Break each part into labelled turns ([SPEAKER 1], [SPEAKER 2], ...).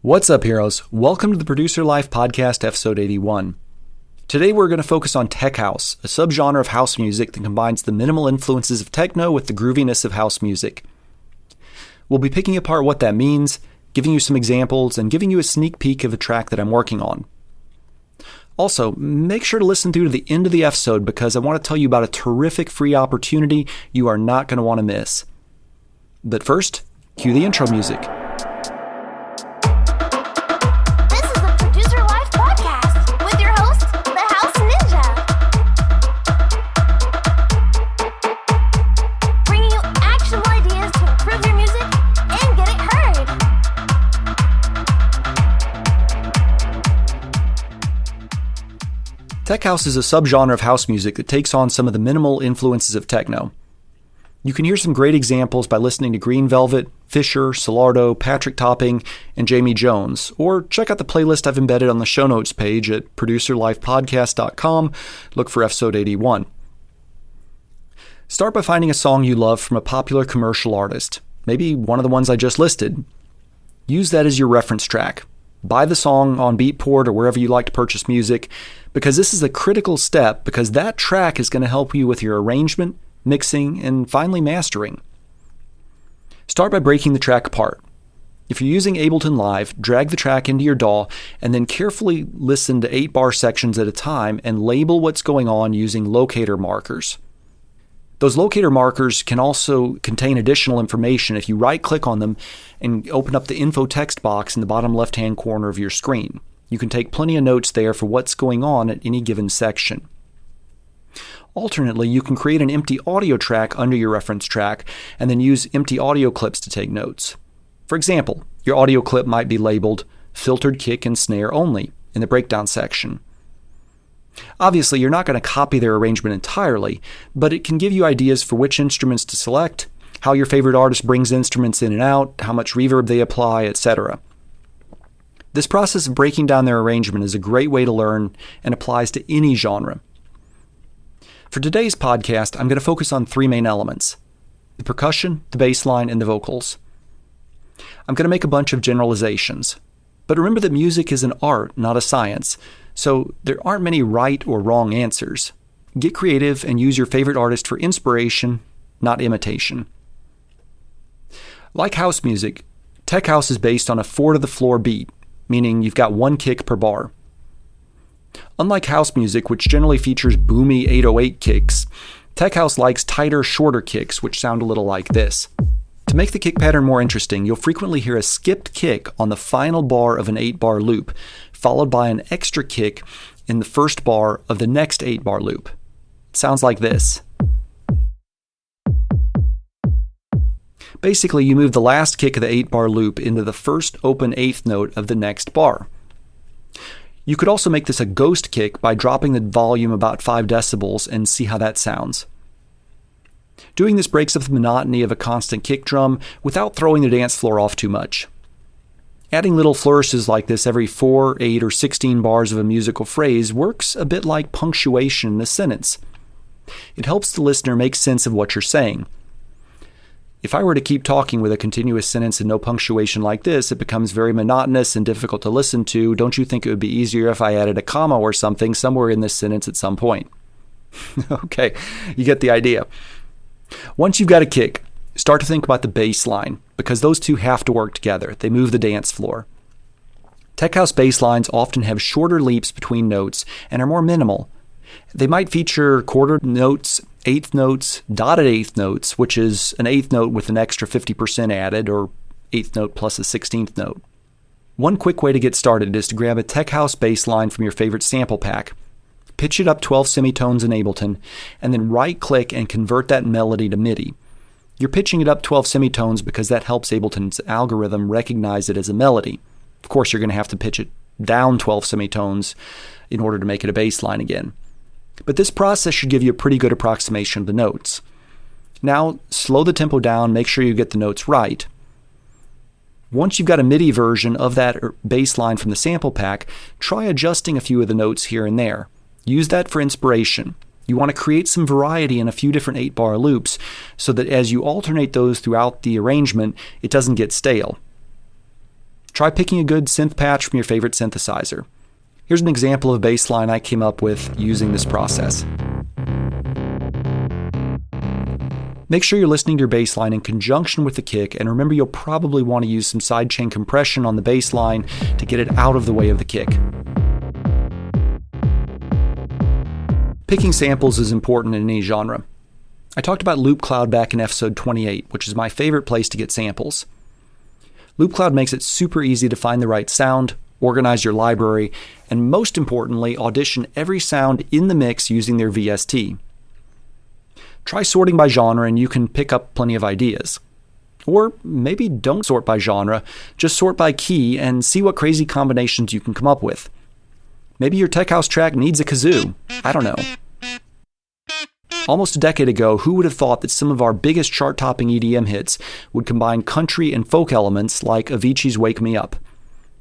[SPEAKER 1] What's up, heroes? Welcome to the Producer Life Podcast, episode 81. Today we're going to focus on tech house, a subgenre of house music that combines the minimal influences of techno with the grooviness of house music. We'll be picking apart what that means, giving you some examples, and giving you a sneak peek of a track that I'm working on. Also, make sure to listen through to the end of the episode because I want to tell you about a terrific free opportunity you are not going to want to miss. But first, cue the intro music. Tech house is a subgenre of house music that takes on some of the minimal influences of techno. You can hear some great examples by listening to Green Velvet, Fisher, Solardo, Patrick Topping, and Jamie Jones, or check out the playlist I've embedded on the show notes page at producerlifepodcast.com. Look for episode 81. Start by finding a song you love from a popular commercial artist, maybe one of the ones I just listed. Use that as your reference track. Buy the song on Beatport or wherever you like to purchase music, because this is a critical step because that track is going to help you with your arrangement, mixing, and finally mastering. Start by breaking the track apart. If you're using Ableton Live, drag the track into your DAW and then carefully listen to 8-bar sections at a time and label what's going on using locator markers. Those locator markers can also contain additional information if you right-click on them and open up the info text box in the bottom left-hand corner of your screen. You can take plenty of notes there for what's going on at any given section. Alternately, you can create an empty audio track under your reference track and then use empty audio clips to take notes. For example, your audio clip might be labeled filtered kick and snare only in the breakdown section. Obviously, you're not going to copy their arrangement entirely, but it can give you ideas for which instruments to select, how your favorite artist brings instruments in and out, how much reverb they apply, etc. This process of breaking down their arrangement is a great way to learn and applies to any genre. For today's podcast, I'm going to focus on three main elements: the percussion, the bass line, and the vocals. I'm going to make a bunch of generalizations, but remember that music is an art, not a science, so there aren't many right or wrong answers. Get creative and use your favorite artist for inspiration, not imitation. Like house music, tech house is based on a 4-to-the-floor beat, meaning you've got one kick per bar. Unlike house music, which generally features boomy 808 kicks, tech house likes tighter, shorter kicks, which sound a little like this. To make the kick pattern more interesting, you'll frequently hear a skipped kick on the final bar of an 8-bar loop, followed by an extra kick in the first bar of the next 8-bar loop. It sounds like this. Basically, you move the last kick of the 8-bar loop into the first open 8th note of the next bar. You could also make this a ghost kick by dropping the volume about 5 decibels and see how that sounds. Doing this breaks up the monotony of a constant kick drum without throwing the dance floor off too much. Adding little flourishes like this every 4, 8, or 16 bars of a musical phrase works a bit like punctuation in a sentence. It helps the listener make sense of what you're saying. If I were to keep talking with a continuous sentence and no punctuation like this, it becomes very monotonous and difficult to listen to. Don't you think it would be easier if I added a comma or something somewhere in this sentence at some point? Okay, you get the idea. Once you've got a kick, start to think about the bass line, because those two have to work together. They move the dance floor. Tech house bass lines often have shorter leaps between notes and are more minimal. They might feature quarter notes, eighth notes, dotted eighth notes, which is an eighth note with an extra 50% added, or eighth note plus a 16th note. One quick way to get started is to grab a tech house bass line from your favorite sample pack, pitch it up 12 semitones in Ableton, and then right-click and convert that melody to MIDI. You're pitching it up 12 semitones because that helps Ableton's algorithm recognize it as a melody. Of course, you're going to have to pitch it down 12 semitones in order to make it a bass line again. But this process should give you a pretty good approximation of the notes. Now, slow the tempo down, make sure you get the notes right. Once you've got a MIDI version of that bass line from the sample pack, try adjusting a few of the notes here and there. Use that for inspiration. You want to create some variety in a few different 8-bar loops so that as you alternate those throughout the arrangement, it doesn't get stale. Try picking a good synth patch from your favorite synthesizer. Here's an example of a bass line I came up with using this process. Make sure you're listening to your bass line in conjunction with the kick, and remember you'll probably want to use some sidechain compression on the bass line to get it out of the way of the kick. Picking samples is important in any genre. I talked about Loop Cloud back in episode 28, which is my favorite place to get samples. Loop Cloud makes it super easy to find the right sound, organize your library, and most importantly, audition every sound in the mix using their VST. Try sorting by genre and you can pick up plenty of ideas. Or maybe don't sort by genre, just sort by key and see what crazy combinations you can come up with. Maybe your tech house track needs a kazoo. I don't know. Almost a decade ago, who would have thought that some of our biggest chart-topping EDM hits would combine country and folk elements like Avicii's Wake Me Up?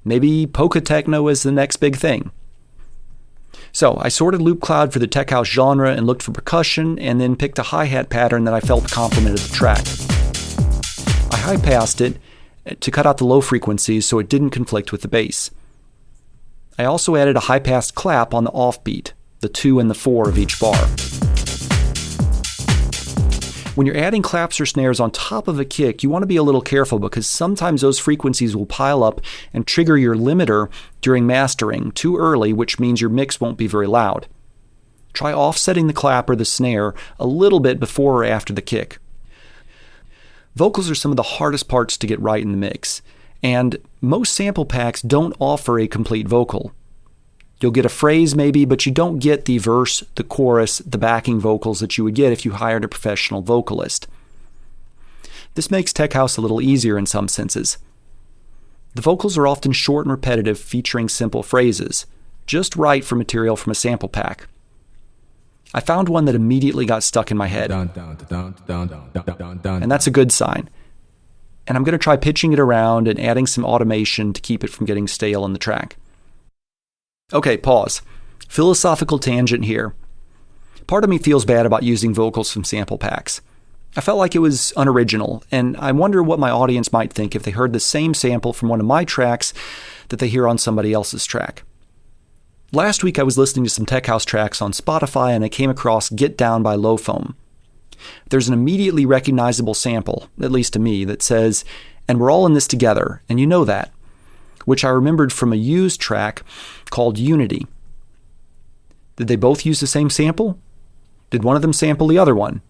[SPEAKER 1] Maybe polka techno is the next big thing. So I sorted Loop Cloud for the tech house genre and looked for percussion, and then picked a hi-hat pattern that I felt complemented the track. I high-passed it to cut out the low frequencies so it didn't conflict with the bass. I also added a high-passed clap on the offbeat, the 2 and the 4 of each bar. When you're adding claps or snares on top of a kick, you want to be a little careful because sometimes those frequencies will pile up and trigger your limiter during mastering too early, which means your mix won't be very loud. Try offsetting the clap or the snare a little bit before or after the kick. Vocals are some of the hardest parts to get right in the mix, and most sample packs don't offer a complete vocal. You'll get a phrase maybe, but you don't get the verse, the chorus, the backing vocals that you would get if you hired a professional vocalist. This makes tech house a little easier in some senses. The vocals are often short and repetitive, featuring simple phrases, just right for material from a sample pack. I found one that immediately got stuck in my head, and that's a good sign. And I'm going to try pitching it around and adding some automation to keep it from getting stale in the track. Okay, pause. Philosophical tangent here. Part of me feels bad about using vocals from sample packs. I felt like it was unoriginal, and I wonder what my audience might think if they heard the same sample from one of my tracks that they hear on somebody else's track. Last week I was listening to some tech house tracks on Spotify and I came across Get Down by Low Foam. There's an immediately recognizable sample, at least to me, that says, "And we're all in this together, and you know that," which I remembered from a used track called Unity. Did they both use the same sample? Did one of them sample the other one?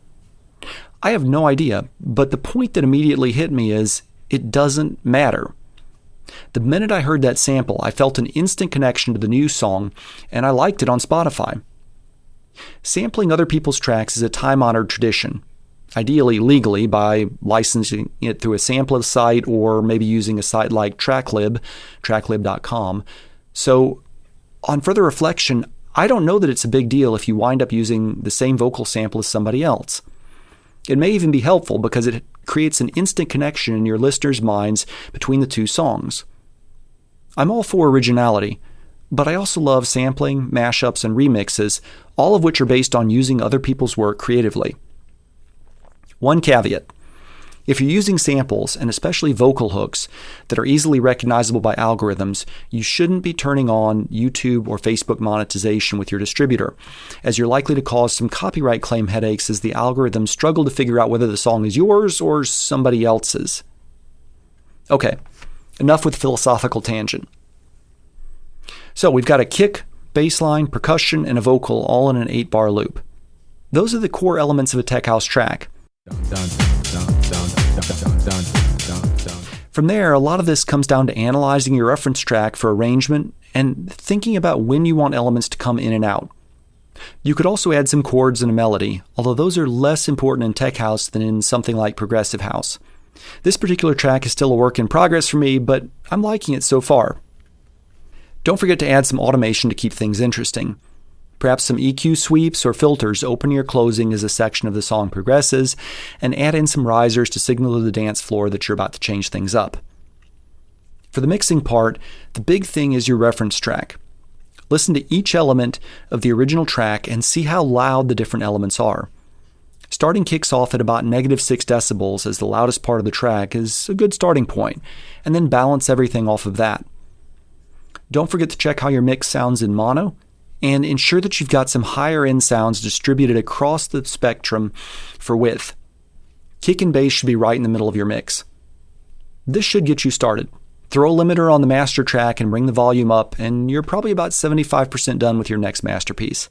[SPEAKER 1] I have no idea, but the point that immediately hit me is it doesn't matter. The minute I heard that sample, I felt an instant connection to the new song, and I liked it on Spotify. Sampling other people's tracks is a time-honored tradition, ideally legally by licensing it through a sampler site or maybe using a site like tracklib.com. So, on further reflection, I don't know that it's a big deal if you wind up using the same vocal sample as somebody else. It may even be helpful because it creates an instant connection in your listeners' minds between the two songs. I'm all for originality, but I also love sampling, mashups, and remixes, all of which are based on using other people's work creatively. One caveat. If you're using samples, and especially vocal hooks, that are easily recognizable by algorithms, you shouldn't be turning on YouTube or Facebook monetization with your distributor, as you're likely to cause some copyright claim headaches as the algorithms struggle to figure out whether the song is yours or somebody else's. Okay, enough with philosophical tangent. So we've got a kick, bass line, percussion, and a vocal all in an 8-bar loop. Those are the core elements of a tech house track. From there, a lot of this comes down to analyzing your reference track for arrangement and thinking about when you want elements to come in and out. You could also add some chords and a melody, although those are less important in tech house than in something like progressive house. This particular track is still a work in progress for me, but I'm liking it so far. Don't forget to add some automation to keep things interesting. Perhaps some EQ sweeps or filters opening or closing as a section of the song progresses, and add in some risers to signal to the dance floor that you're about to change things up. For the mixing part, the big thing is your reference track. Listen to each element of the original track and see how loud the different elements are. Starting kicks off at about -6 decibels as the loudest part of the track is a good starting point, and then balance everything off of that. Don't forget to check how your mix sounds in mono, and ensure that you've got some higher end sounds distributed across the spectrum for width. Kick and bass should be right in the middle of your mix. This should get you started. Throw a limiter on the master track and bring the volume up, and you're probably about 75% done with your next masterpiece.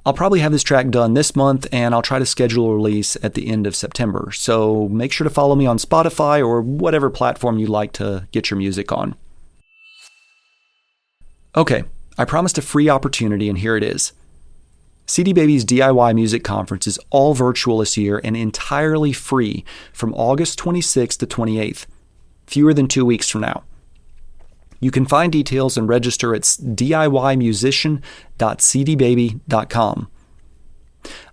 [SPEAKER 1] I'll probably have this track done this month, and I'll try to schedule a release at the end of September, so make sure to follow me on Spotify or whatever platform you like to get your music on. Okay, I promised a free opportunity, and here it is. CD Baby's DIY Music Conference is all virtual this year and entirely free from August 26th to 28th, fewer than 2 weeks from now. You can find details and register at diymusician.cdbaby.com.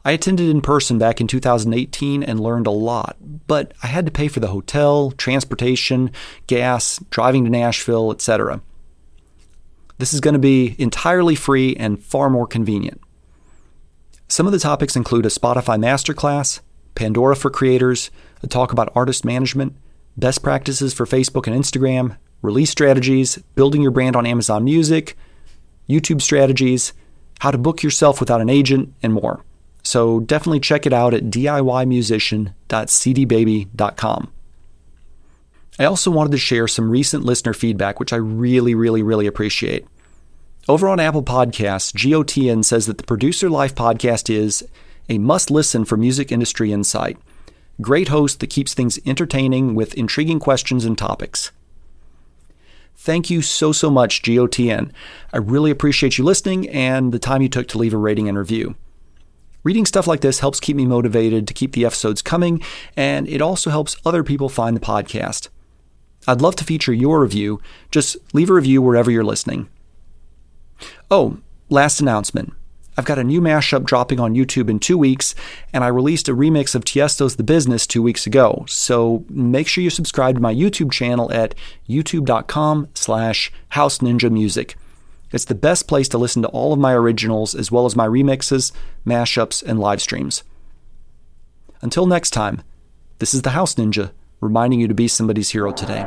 [SPEAKER 1] I attended in person back in 2018 and learned a lot, but I had to pay for the hotel, transportation, gas, driving to Nashville, etc. This is going to be entirely free and far more convenient. Some of the topics include a Spotify masterclass, Pandora for creators, a talk about artist management, best practices for Facebook and Instagram, release strategies, building your brand on Amazon Music, YouTube strategies, how to book yourself without an agent, and more. So definitely check it out at diymusician.cdbaby.com. I also wanted to share some recent listener feedback, which I really appreciate. Over on Apple Podcasts, GOTN says that the Producer Life podcast is a must-listen for music industry insight. Great host that keeps things entertaining with intriguing questions and topics. Thank you so much, GOTN. I really appreciate you listening and the time you took to leave a rating and review. Reading stuff like this helps keep me motivated to keep the episodes coming, and it also helps other people find the podcast. I'd love to feature your review. Just leave a review wherever you're listening. Oh, last announcement. I've got a new mashup dropping on YouTube in 2 weeks, and I released a remix of Tiesto's The Business 2 weeks ago, so make sure you subscribe to my YouTube channel at youtube.com/houseninjamusic. It's the best place to listen to all of my originals, as well as my remixes, mashups, and live streams. Until next time, this is the House Ninja, reminding you to be somebody's hero today.